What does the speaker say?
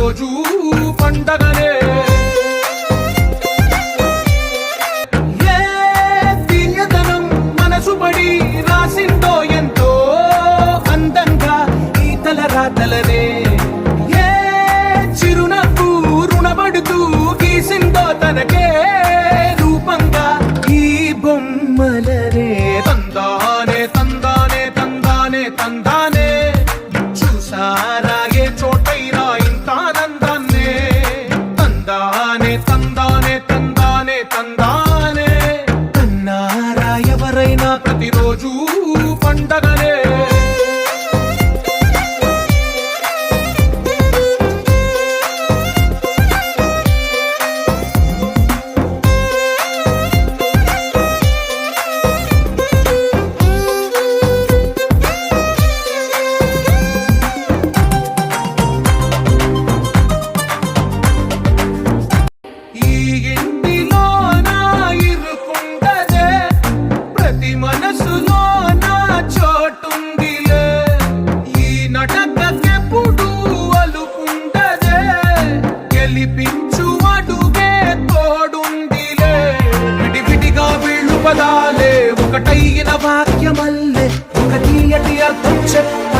ప్రతిరోజు పండగనే. ఏ తీయదనం మనసుబడి రాసిందో ఎంతో అందంగా ఈ తలరాతలనే. ఏ చిరునవ్వు రుణపడుతూ గీసిందో తనకే రూపంగా ఈ బొమ్మలనే. తందానే తందానే తందానే తందానే చూసారాగే చోటైనా ఇంత ఆనందాన్నే. తందానే తందానే తందానే తందానే కన్నారా ఎవరైనా ప్రతిరోజు పండగనే. ఒకటైన వాక్యమల్లే ఒక తీయటి అర్థం చెప్ప